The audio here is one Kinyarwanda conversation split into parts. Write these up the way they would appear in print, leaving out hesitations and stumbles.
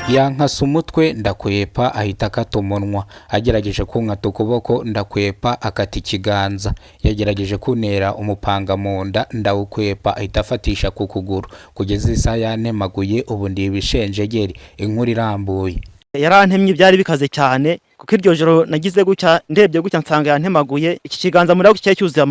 yankasa umutwe ndakwepa ahita akata umunwa, agerageje kunkata ukuboko ndakwepa akata ikiganza, yagerageje kuntera umupanga mu nda ndawukwepa ahita afatisha ku kuguru, kugeza isaha yantemaguye ubu ndi ibishenjegeri. Inkuru irambuye. Yarantemye byari bikaze cyane kuko iryo joro nagize gutya ndebye gutya nsanga yantemaguye iki kiganza muri cyo cyuzuye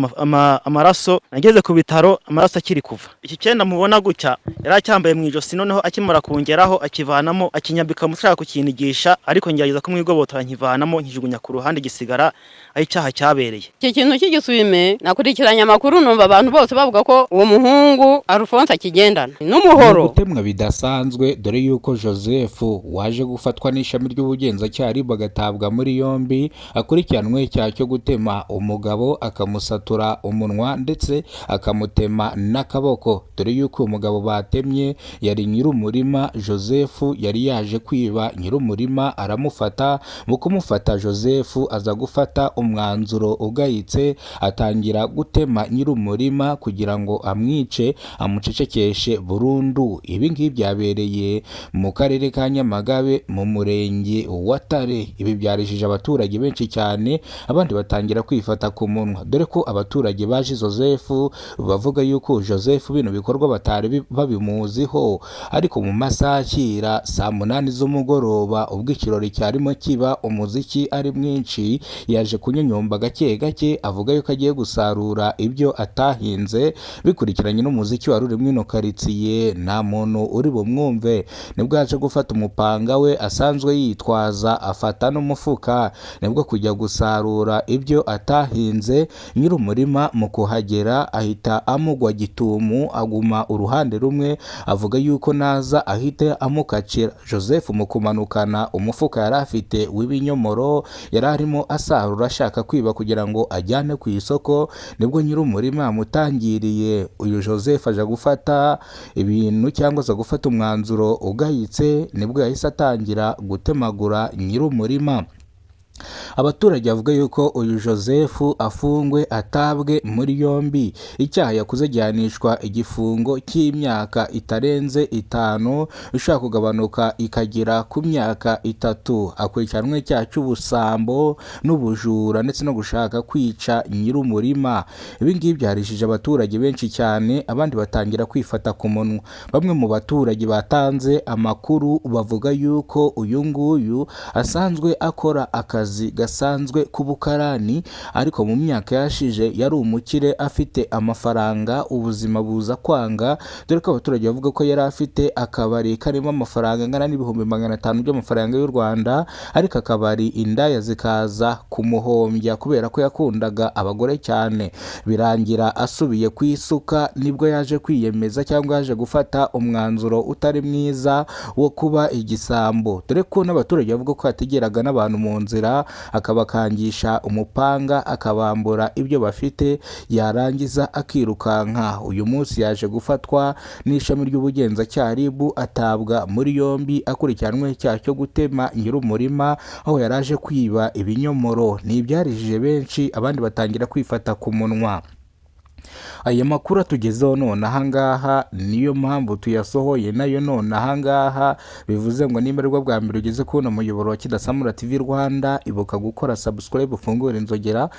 amaraso, nageze ku bitaro amaraso akiri kuva. Iki cyenda mubona gutya yaracyambaye mu ijosi, noneho akimara kongeraho akivanamo akinyambika mushaka kukinigisha, ariko ngerageza kumwigobotora nkivanamo nkijugunya ku ruhande gisigara aho icyaha cyabereye. Iki kintu cy'igiswime nakurikiranye amakuru numva abantu bose bavuga ko uwo muhungu Alphonse akigendana n'umuhoro. Gutemwa bidasanzwe dore yuko Joseph waje gufatwa n'ishami ry'ubugenzacyaha bagatabwa muri yombi akurikiranwe icyaha cyo gutema umugabo akamusatura umunwa ndetse akamutema n'akaboko, dore yuko umugabo batemye yari nyir'umurima. Joseph yari yaje kwiba nyir'umurima aramufata, mu kumufata Joseph aza gufata umwanzuro ugayitse atangira gutema nyir'umurima kugira ngo amwice amucecekeshe burundu. Ibi ngibi byabereye mu karere ka Nyamagabe mu murenge wa Tare. Ibi byarishije abaturage benshi cyane, abandi batangira kwifata ku munwa, dore ko abaturage baje Joseph bavuga yuko Joseph bino bikorwa batari babimuziho. Ariko mu masaha akira saa 8 z'umugoroba ubwo ikirori cyarimo kiba umuziki ari mwinshi, yaje kunyonyomba gake gake avuga yuko agiye gusarura ibyo atahinze bikurikiranye n'umuziki wari uri mwino karitsiye, nta muntu uri bumwumve. Nibwo yaje gufata umupanga we asanzwe yitwaza afata n'umufuka, nibwo kujya gusarura ibyo atahinze. Nyir'umurima mu kuhagera ahita amugwa gitumu, aguma uruhande rumwe avuga yuko naza ahite amukacira. Joseph mu kumanukana umufuka yari afite w'ibinyomoro yari arimo asarura ashaka kwiba kugira ngo ajyane ku isoko, nibwo nyir'umurima amutangiriye. Uyu Joseph aje gufata ibintu cyangwa se gufata umwanzuro ugayitse, nibwo yahise atangira gutemagura nyir'umurima. Abaturage bavuga yuko uyu Joseph afungwe atabwe muri yombi, icyaha yakuze gihanishwa igifungo cy'imyaka itarenze 5 ishaka kugabanuka ikagera ku myaka 3. Akurikiranwe icyaha cy'ubusambo n'ubujura ndetse no gushaka kwica nyir'umurima. Ibi ngibi byarishije abaturage benshi cyane, abandi batangira kwifata ku munwa. Bamwe mu baturage batanze amakuru bavuga yuko uyu nguyu asanzwe akora akazi gasanzwe k'ubukarani, ariko mu myaka yashije yari umukire afite amafaranga, ubuzima buza kwanga, dore ko abaturage bavuga ko yari afite akabari karimo amafaranga angana n'ibihumbi 500 by'amafaranga y'u Rwanda, ariko akabari indaya zikaza kumuhombya kubera ko yakundaga abagore cyane. Birangira asubiye ku isuka, nibwo yaje kwiyemeza cyangwa yaje gufata umwanzuro utari mwiza wo kuba igisambo, dore ko n'abaturage bavuga ko yategeraga n'abantu mu nzira akabakangisha umupanga akabambura ibyo bafite yarangiza akirukanka. Uyu munsi yaje gufatwa n'ishami ry'ubugenzacyaha atabwa muri yombi akurikiranwe icyaha cyo gutema nyir'umurima aho yaraje kwiba ibinyomoro. Ni ibyarijije benshi, abandi batangira kwifata ku munwa. Aya makuru atugezeho none ahangaha, niyo mpamvu tuyasohoye nayo none ahangaha. Bivuze ngo nimba aribwo bwa mbere ugeze kubona umuyoboro wa Kidasamura TV Rwanda, ibuka gukora subscribe ufungure inzogera.